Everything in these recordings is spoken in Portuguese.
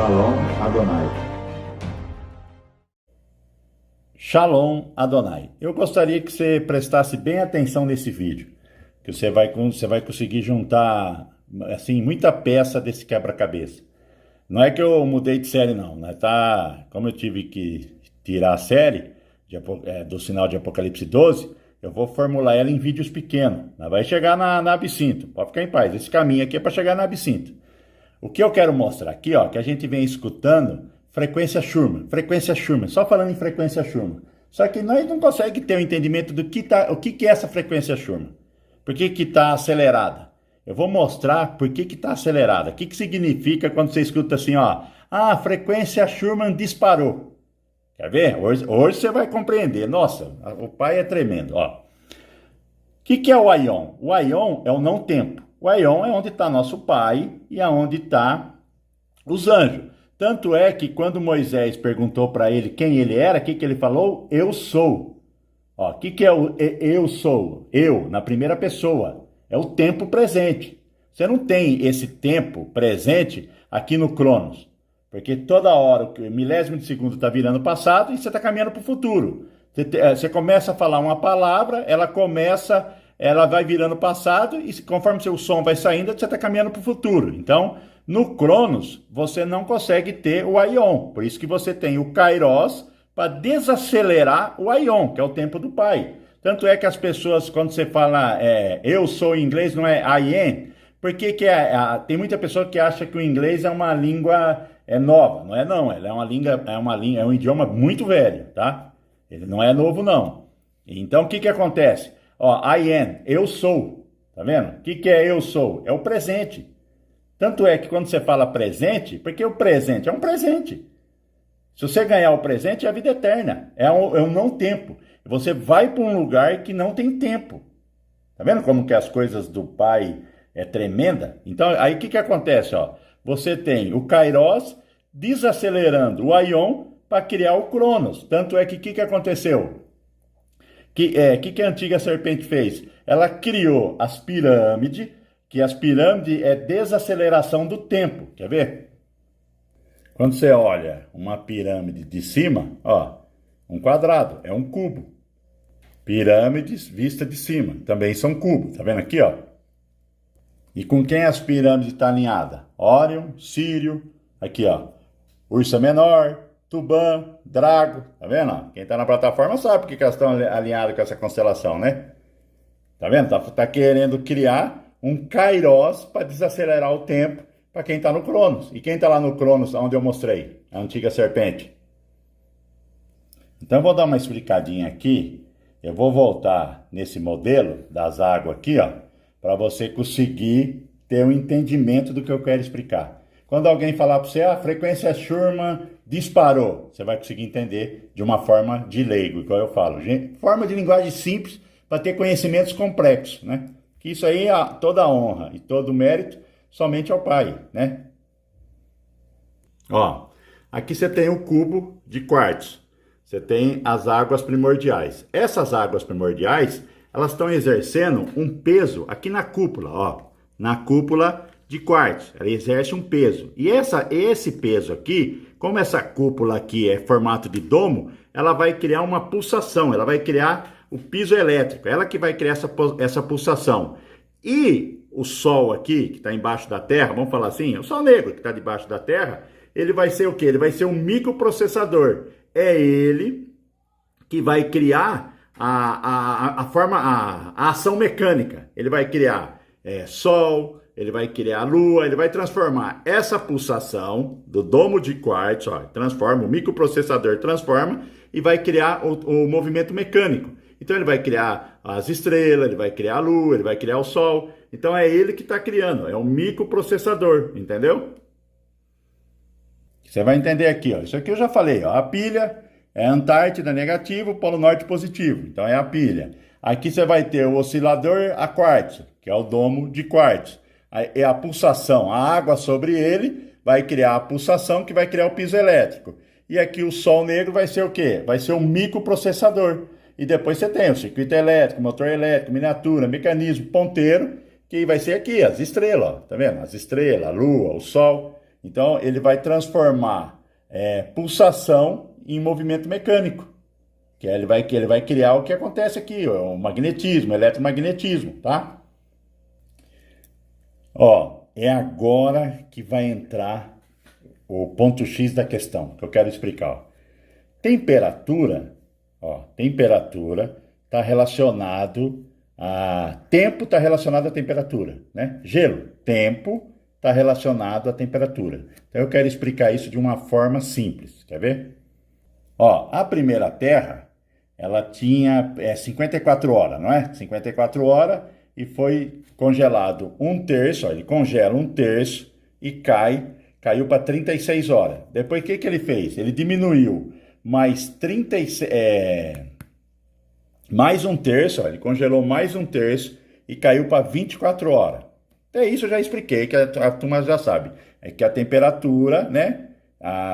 Shalom Adonai. Shalom Adonai. Eu gostaria que você prestasse bem atenção nesse vídeo, que você vai conseguir juntar assim muita peça desse quebra-cabeça. Não é que eu mudei de série não, né? Como eu tive que tirar a série do sinal de Apocalipse 12, eu vou formular ela em vídeos pequenos. Vai chegar na Absinto, pode ficar em paz. Esse caminho aqui é para chegar na Absinto. O que eu quero mostrar aqui, ó, que a gente vem escutando frequência Schumann, só falando em frequência Schumann. Só que nós não conseguimos ter o entendimento do o que é essa frequência Schumann. Por que está acelerada? Eu vou mostrar por que está acelerada. O que significa quando você escuta assim, ó, a frequência Schumann disparou. Quer ver? Hoje você vai compreender. Nossa, o pai é tremendo, ó. O que é o aion? O aion é o não tempo. O aion é onde está nosso pai e é onde está os anjos. Tanto é que quando Moisés perguntou para ele quem ele era, o que ele falou? Eu sou. O que é o eu sou? Eu, na primeira pessoa. É o tempo presente. Você não tem esse tempo presente aqui no Cronos. Porque toda hora, o milésimo de segundo está virando passado e você está caminhando para o futuro. Você começa a falar uma palavra, ela vai virando passado e conforme seu som vai saindo, você está caminhando para o futuro. Então, no Cronos, você não consegue ter o aion. Por isso que você tem o Kairos para desacelerar o aion, que é o tempo do pai. Tanto é que as pessoas, quando você fala eu sou em inglês, não é I am, porque tem muita pessoa que acha que o inglês é uma língua nova. Não é não, ela é um idioma muito velho, tá? Ele não é novo não. Então o que acontece? Ó, I am, eu sou, tá vendo? O que é eu sou? É o presente. Tanto é que quando você fala presente, porque o presente é um presente. Se você ganhar o presente, é a vida eterna, é um não tempo. Você vai para um lugar que não tem tempo. Tá vendo como que as coisas do pai é tremenda? Então, aí o que acontece? Ó? Você tem o Kairos desacelerando o aion para criar o Cronos. Tanto é que o que aconteceu? Que a antiga serpente fez? Ela criou as pirâmides, que as pirâmides é desaceleração do tempo. Quer ver? Quando você olha uma pirâmide de cima, ó, um quadrado, é um cubo. Pirâmides vista de cima, também são cubos, tá vendo aqui, ó? E com quem as pirâmides estão alinhadas? Órion, Sírio, aqui, ó, Ursa Menor, Tubã, Drago, tá vendo? Quem tá na plataforma sabe porque que elas estão alinhadas com essa constelação, né? Tá vendo? Tá querendo criar um Kairos para desacelerar o tempo para quem tá no Cronos. E quem tá lá no Cronos, onde eu mostrei? A antiga serpente. Então eu vou dar uma explicadinha aqui. Eu vou voltar nesse modelo das águas aqui, ó, para você conseguir ter um entendimento do que eu quero explicar. Quando alguém falar para você, a frequência Schumann disparou, você vai conseguir entender de uma forma de leigo, igual eu falo. Forma de linguagem simples para ter conhecimentos complexos, né? Que isso aí é toda a honra e todo o mérito somente ao Pai, né? Ó, aqui você tem o cubo de quartzo. Você tem as águas primordiais. Essas águas primordiais, elas estão exercendo um peso aqui na cúpula, ó. Na cúpula de quartzo. Ela exerce um peso. E esse peso aqui, como essa cúpula aqui é formato de domo, ela vai criar uma pulsação. Ela vai criar o piso elétrico. Ela que vai criar essa pulsação. E o Sol aqui, que está embaixo da Terra, vamos falar assim, o Sol negro que está debaixo da Terra, ele vai ser o quê? Ele vai ser um microprocessador. É ele que vai criar a ação mecânica. Ele vai criar Sol, ele vai criar a Lua, ele vai transformar essa pulsação do domo de quartzo, ó, transforma, o microprocessador transforma e vai criar o movimento mecânico. Então ele vai criar as estrelas, ele vai criar a Lua, ele vai criar o Sol. Então é ele que está criando, é um microprocessador, entendeu? Você vai entender aqui, ó. Isso aqui eu já falei, ó. A pilha é Antártida negativo, Polo Norte positivo. Então é a pilha. Aqui você vai ter o oscilador a quartzo, que é o domo de quartzo. É a pulsação, a água sobre ele vai criar a pulsação que vai criar o piso elétrico. E aqui o Sol negro vai ser o quê? Vai ser um microprocessador. E depois você tem o circuito elétrico, motor elétrico, miniatura, mecanismo, ponteiro, que vai ser aqui as estrelas, ó. Tá vendo? As estrelas, a Lua, o Sol. Então, ele vai transformar pulsação em movimento mecânico. Que ele vai criar o que acontece aqui, ó, o magnetismo, o eletromagnetismo, tá? Ó, é agora que vai entrar o ponto X da questão, que eu quero explicar. Ó. Temperatura está relacionado a tempo está relacionado à temperatura, né? Gelo, tempo está relacionado à temperatura. Então eu quero explicar isso de uma forma simples, quer ver? Ó, a primeira Terra, ela tinha 54 horas, não é? 54 horas e foi congelado um terço, ó, ele congela um terço e caiu para 36 horas. Depois o que ele fez? Ele diminuiu mais 36, mais um terço, ó, ele congelou mais um terço e caiu para 24 horas. Até isso eu já expliquei, que a turma já sabe. É que a temperatura, né?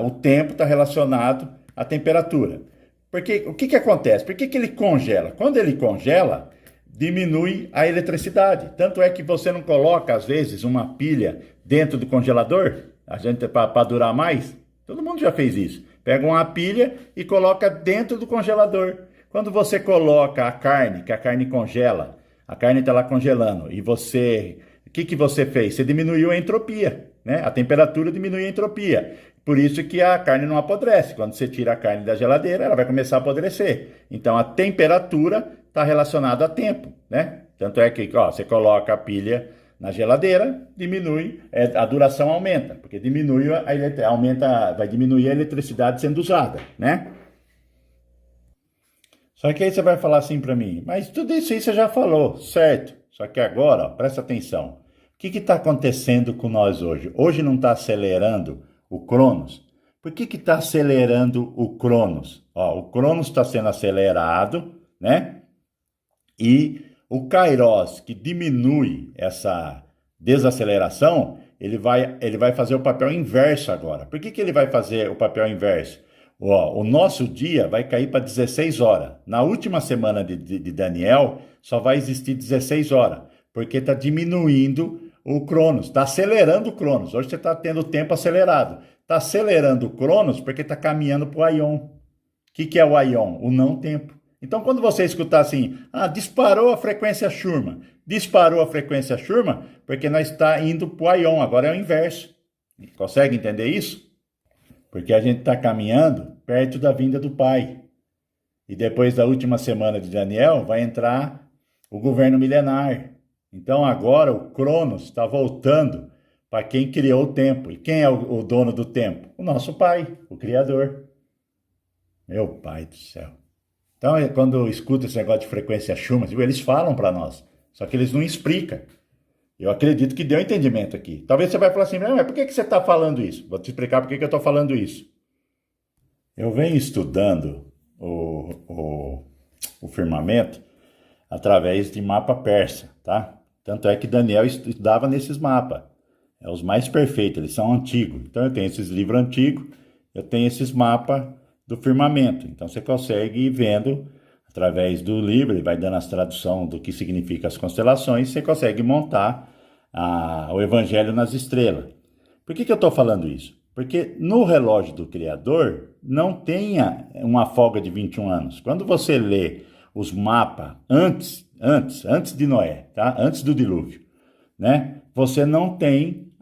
O tempo está relacionado à temperatura. Porque o que acontece? Por que ele congela? Quando ele congela, diminui a eletricidade. Tanto é que você não coloca, às vezes, uma pilha dentro do congelador, a gente para durar mais. Todo mundo já fez isso. Pega uma pilha e coloca dentro do congelador. Quando você coloca a carne, que a carne congela, a carne está lá congelando, e você... O que você fez? Você diminuiu a entropia, né? A temperatura diminui a entropia. Por isso que a carne não apodrece. Quando você tira a carne da geladeira, ela vai começar a apodrecer. Então, a temperatura está relacionada a tempo, né? Tanto é que, ó, você coloca a pilha na geladeira, diminui, a duração aumenta, porque vai diminuir a eletricidade sendo usada, né? Só que aí você vai falar assim para mim, mas tudo isso aí você já falou, certo? Só que agora, ó, presta atenção. O que está acontecendo com nós hoje? Hoje não está acelerando o Cronos? Por que está acelerando o Cronos? Ó, o Cronos está sendo acelerado, né? E o Kairos, que diminui essa desaceleração, ele vai fazer o papel inverso agora. Por que ele vai fazer o papel inverso? Ó, o nosso dia vai cair para 16 horas. Na última semana de Daniel, só vai existir 16 horas, porque está diminuindo o Cronos, está acelerando o Cronos. Hoje você está tendo o tempo acelerado. Está acelerando o Cronos porque está caminhando para o Aion. O que é o Aion? O não-tempo. Então, quando você escutar assim, disparou a frequência Schumann. Disparou a frequência Schumann porque nós está indo para o Aion, agora é o inverso. Consegue entender isso? Porque a gente está caminhando perto da vinda do Pai. E depois da última semana de Daniel, vai entrar o governo milenar. Então agora o Cronos está voltando para quem criou o tempo. E quem é o dono do tempo? O nosso Pai, o Criador. Meu Pai do céu. Então, quando eu escuto esse negócio de frequência Schumann, eles falam para nós, só que eles não explicam. Eu acredito que deu entendimento aqui. Talvez você vai falar assim, mas por que você está falando isso? Vou te explicar por que eu estou falando isso. Eu venho estudando o firmamento através de mapa persa, tá? Tanto é que Daniel estudava nesses mapas. É os mais perfeitos, eles são antigos. Então eu tenho esses livros antigos, eu tenho esses mapas do firmamento. Então você consegue ir vendo através do livro, ele vai dando as traduções do que significa as constelações, você consegue montar o Evangelho nas estrelas. Por que eu estou falando isso? Porque no relógio do Criador não tem uma folga de 21 anos. Quando você lê os mapas antes de Noé, tá? Antes do dilúvio, né? Você não tem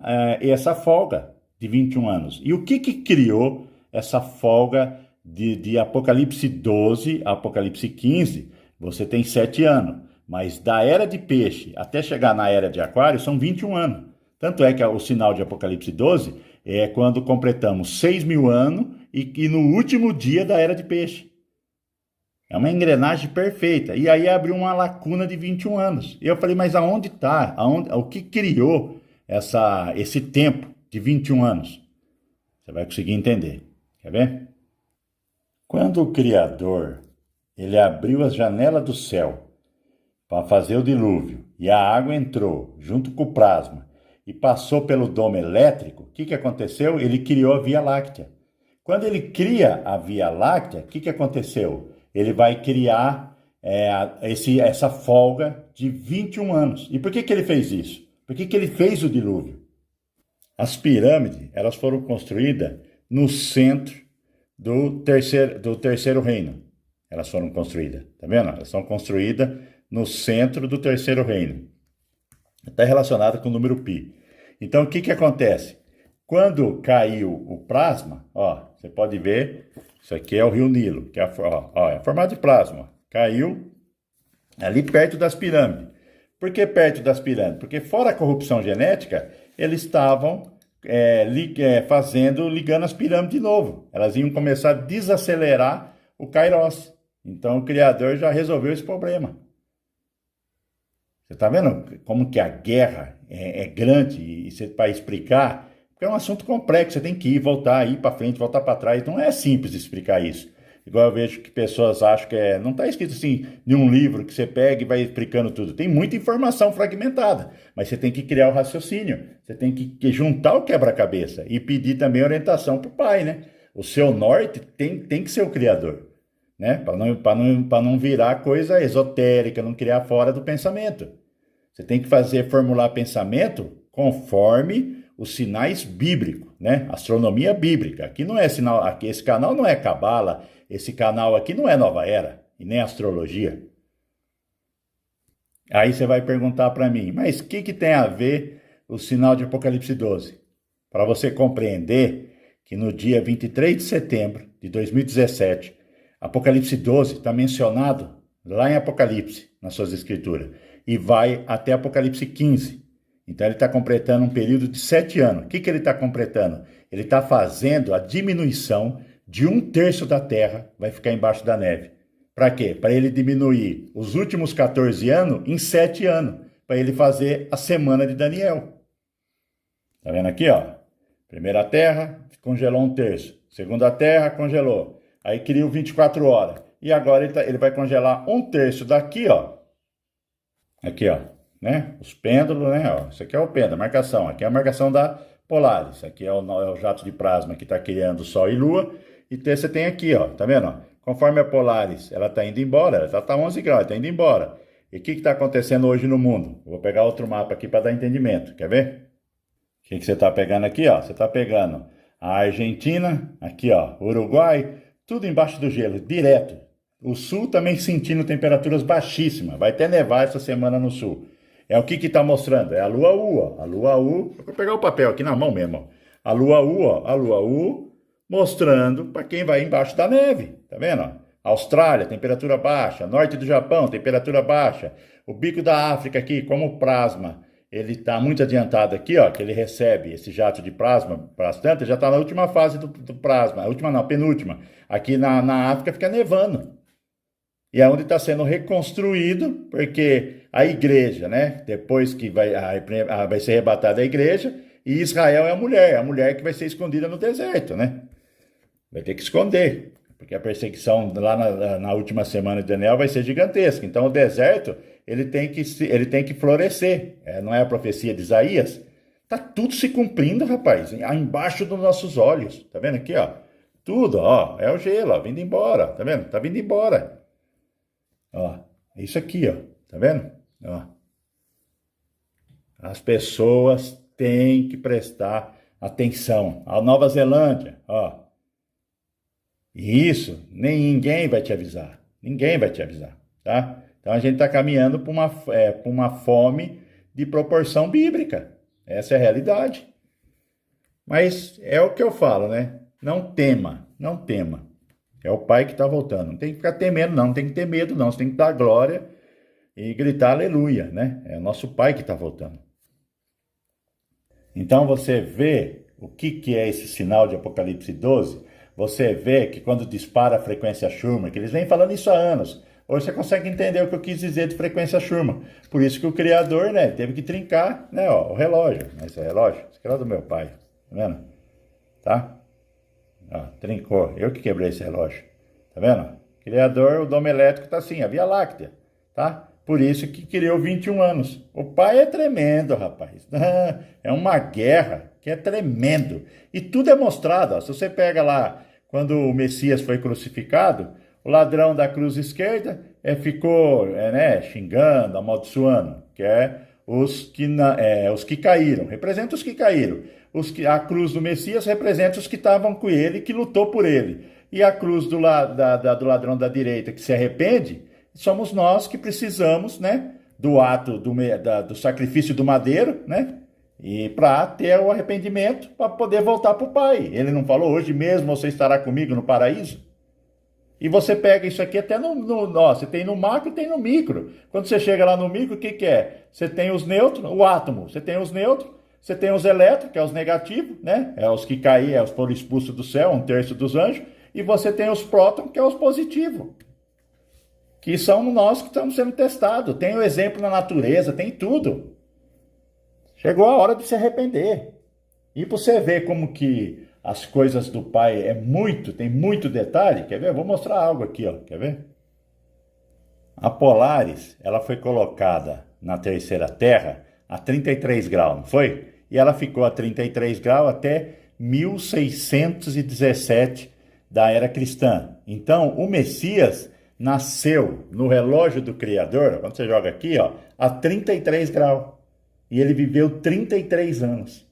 essa folga de 21 anos. E o que criou essa folga de Apocalipse 12 a Apocalipse 15? Você tem 7 anos. Mas da era de peixe até chegar na era de aquário são 21 anos. Tanto é que o sinal de Apocalipse 12 é quando completamos 6.000 anos e no último dia da era de peixe. É uma engrenagem perfeita. E aí abriu uma lacuna de 21 anos. E eu falei, mas aonde está? O que criou esse tempo de 21 anos? Você vai conseguir entender. Quer ver? Quando o Criador ele abriu as janelas do céu para fazer o dilúvio, e a água entrou junto com o plasma e passou pelo domo elétrico, o que aconteceu? Ele criou a Via Láctea. Quando ele cria a Via Láctea, o que aconteceu? Ele vai criar essa folga de 21 anos. E por que ele fez isso? Por que ele fez o dilúvio? As pirâmides, elas foram construídas no centro do terceiro reino. Elas foram construídas, tá vendo? Elas são construídas no centro do terceiro reino. Está relacionado com o número π. Então, o que que acontece? Quando caiu o plasma, ó, você pode ver, isso aqui é o rio Nilo, que é é formado de plasma. Caiu ali perto das pirâmides. Por que perto das pirâmides? Porque fora a corrupção genética, eles estavam ligando as pirâmides de novo. Elas iam começar a desacelerar o Kairos. Então o Criador já resolveu esse problema. Você está vendo como que a guerra é grande e para explicar? Porque é um assunto complexo, você tem que ir, voltar, ir para frente, voltar para trás. Não é simples explicar isso. Igual eu vejo que pessoas acham que não está escrito assim em um livro que você pega e vai explicando tudo. Tem muita informação fragmentada, mas você tem que criar o raciocínio. Você tem que juntar o quebra-cabeça e pedir também orientação para o pai, né? O seu norte tem que ser o criador, né? Para não virar coisa esotérica, não criar fora do pensamento. Você tem que formular pensamento conforme os sinais bíblicos, né? Astronomia bíblica. Aqui não é sinal, aqui, esse canal não é cabala, esse canal aqui não é Nova Era e nem astrologia. Aí você vai perguntar para mim, mas o que tem a ver o sinal de Apocalipse 12? Para você compreender que no dia 23 de setembro de 2017, Apocalipse 12 está mencionado lá em Apocalipse, nas suas escrituras, e vai até Apocalipse 15. Então ele está completando um período de 7 anos. O que ele está completando? Ele está fazendo a diminuição de 1/3 da Terra, vai ficar embaixo da neve. Para quê? Para ele diminuir os últimos 14 anos em 7 anos, para ele fazer a semana de Daniel. Tá vendo aqui, ó? Primeira Terra, congelou 1/3. Segunda Terra, congelou. Aí criou 24 horas. E agora ele vai congelar 1/3 daqui, ó. Aqui, ó. Né? Os pêndulos, né? Ó, isso aqui é o pêndulo, a marcação. Aqui é a marcação da Polaris. Isso aqui é o jato de plasma que está criando Sol e Lua. E você tem aqui, ó, tá vendo? Ó? Conforme a Polaris, ela está indo embora, ela está 11 graus, está indo embora. E o que está acontecendo hoje no mundo? Eu vou pegar outro mapa aqui para dar entendimento, quer ver? O que você está pegando aqui, ó? Você está pegando a Argentina, aqui, ó, Uruguai, tudo embaixo do gelo, direto. O sul também sentindo temperaturas baixíssimas, vai até nevar essa semana no sul. É o que está mostrando? É a Lua U, ó. A Lua U, eu vou pegar o papel aqui na mão mesmo, ó. A Lua U, ó. A Lua U mostrando para quem vai embaixo da neve, tá vendo? Ó? Austrália, temperatura baixa. Norte do Japão, temperatura baixa. O bico da África aqui, como o plasma, ele está muito adiantado aqui, ó, que ele recebe esse jato de plasma bastante, já está na última fase do plasma, a última não, a penúltima. Aqui na África fica nevando. E é onde está sendo reconstruído, porque a igreja, né? Depois que vai ser arrebatada a igreja, e Israel é a mulher que vai ser escondida no deserto, né? Vai ter que esconder, porque a perseguição lá na última semana de Daniel vai ser gigantesca. Então o deserto, ele tem que florescer. Não é a profecia de Isaías? Tá tudo se cumprindo, rapaz, embaixo dos nossos olhos. Tá vendo aqui, ó? Tudo, ó, é o gelo, ó, vindo embora, tá vendo? Tá vindo embora. Ó, é isso aqui, ó, tá vendo? Ó. As pessoas têm que prestar atenção. A Nova Zelândia, ó. E isso, ninguém vai te avisar. Ninguém vai te avisar, tá? Então a gente está caminhando para uma fome de proporção bíblica. Essa é a realidade. Mas é o que eu falo, né? Não tema, não tema. É o Pai que está voltando. Não tem que ficar temendo, não. Não tem que ter medo, não. Você tem que dar glória e gritar aleluia, né? É o nosso Pai que está voltando. Então você vê o que é esse sinal de Apocalipse 12. Você vê que quando dispara a frequência Schumann, que eles vêm falando isso há anos, hoje você consegue entender o que eu quis dizer de frequência Schumann. Por isso que o Criador, né, teve que trincar, né, ó, o relógio. Esse é o relógio, esse aqui é do meu pai, tá vendo? Tá? Ó, trincou, eu que quebrei esse relógio, tá vendo? Criador, o dom elétrico tá assim, a Via Láctea, tá? Por isso que criou 21 anos. O pai é tremendo, rapaz. É uma guerra que é tremendo. E tudo é mostrado, ó. Se você pega lá, quando o Messias foi crucificado, o ladrão da cruz esquerda ficou né, xingando, amaldiçoando, que é os que caíram, representa os que caíram. A cruz do Messias representa os que estavam com ele, que lutou por ele. E a cruz do ladrão da direita, que se arrepende, somos nós que precisamos, né, do ato do sacrifício do madeiro, né, e para ter o arrependimento, para poder voltar para o Pai. Ele não falou, hoje mesmo você estará comigo no paraíso? E você pega isso aqui até você tem no macro e tem no micro. Quando você chega lá no micro, o que é? Você tem os nêutrons, o átomo, você tem os nêutrons, você tem os elétrons, que é os negativos, né? É os que caíram, foram expulsos do céu, 1/3 dos anjos, e você tem os prótons, que é os positivos, que são nós que estamos sendo testados. Tem o exemplo na natureza, tem tudo. Chegou a hora de se arrepender. E para você ver como que as coisas do Pai tem muito detalhe, quer ver? Eu vou mostrar algo aqui, ó, quer ver? A Polaris, ela foi colocada na terceira terra a 33 graus, não foi? E ela ficou a 33 graus até 1617 da era cristã. Então, o Messias nasceu no relógio do Criador, quando você joga aqui, ó, a 33 graus. E ele viveu 33 anos.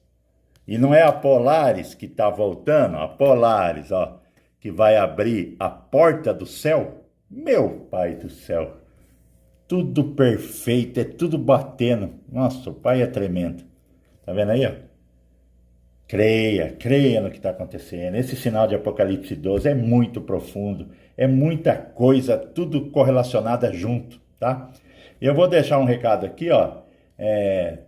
E não é a Polaris que está voltando, a Polaris, ó, que vai abrir a porta do céu. Meu Pai do céu, tudo perfeito, é tudo batendo. Nossa, o Pai é tremendo. Tá vendo aí, ó? Creia no que está acontecendo. Esse sinal de Apocalipse 12 é muito profundo, é muita coisa, tudo correlacionada junto, tá? E eu vou deixar um recado aqui, ó.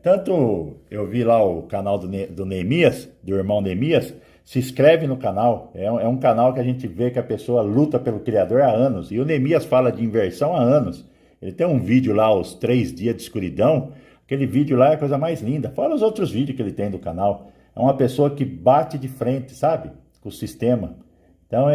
Tanto eu vi lá o canal do Neemias, do irmão Neemias, se inscreve no canal, é um canal que a gente vê que a pessoa luta pelo Criador há anos, e o Neemias fala de inversão há anos. Ele tem um vídeo lá, os 3 dias de escuridão, aquele vídeo lá é a coisa mais linda, fora os outros vídeos que ele tem do canal. É uma pessoa que bate de frente, sabe, com o sistema. Então,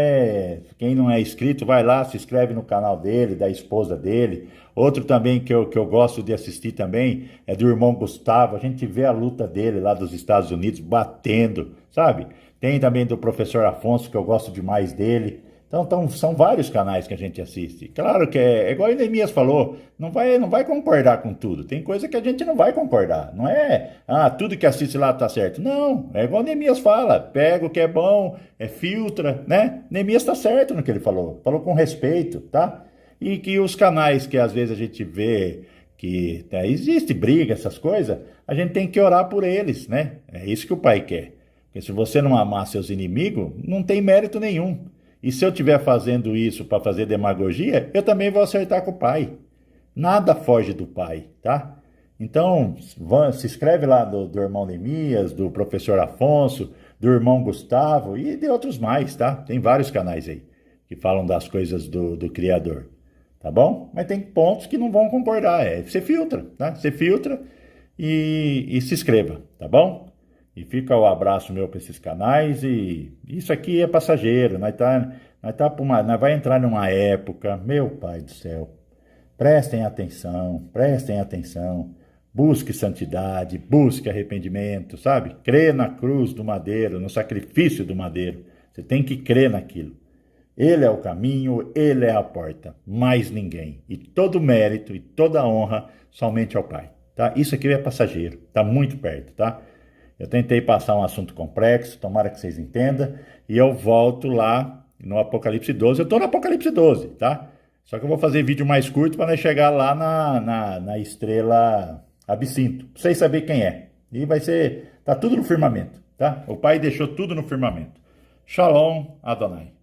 quem não é inscrito, vai lá, se inscreve no canal dele, da esposa dele. Outro também que eu gosto de assistir também é do irmão Gustavo. A gente vê a luta dele lá dos Estados Unidos batendo, sabe? Tem também do professor Afonso, que eu gosto demais dele. Então são vários canais que a gente assiste. Claro que é igual o Neemias falou, não vai concordar com tudo. Tem coisa que a gente não vai concordar. Não é, tudo que assiste lá tá certo. Não, é igual o Neemias fala, pega o que é bom, filtra, né? Neemias tá certo no que ele falou com respeito, tá? E que os canais que às vezes a gente vê que existe briga, essas coisas, a gente tem que orar por eles, né? É isso que o Pai quer. Porque se você não amar seus inimigos, não tem mérito nenhum. E se eu estiver fazendo isso para fazer demagogia, eu também vou acertar com o Pai. Nada foge do Pai, tá? Então, se inscreve lá do irmão Neemias, do professor Afonso, do irmão Gustavo e de outros mais, tá? Tem vários canais aí que falam das coisas do Criador, tá bom? Mas tem pontos que não vão concordar, você filtra, tá? Você filtra e se inscreva, tá bom? E fica o abraço meu para esses canais, e isso aqui é passageiro, nós vai entrar numa época, meu Pai do céu, prestem atenção, busque santidade, busque arrependimento, sabe? Crê na cruz do madeiro, no sacrifício do madeiro, você tem que crer naquilo. Ele é o caminho, ele é a porta, mais ninguém, e todo mérito e toda honra somente ao Pai, tá? Isso aqui é passageiro, tá muito perto, tá? Eu tentei passar um assunto complexo, tomara que vocês entendam, e eu volto lá no Apocalipse 12. Eu estou no Apocalipse 12, tá? Só que eu vou fazer vídeo mais curto para nós chegar lá na estrela Absinto, pra vocês saberem quem é. E tá tudo no firmamento, tá? O Pai deixou tudo no firmamento. Shalom Adonai.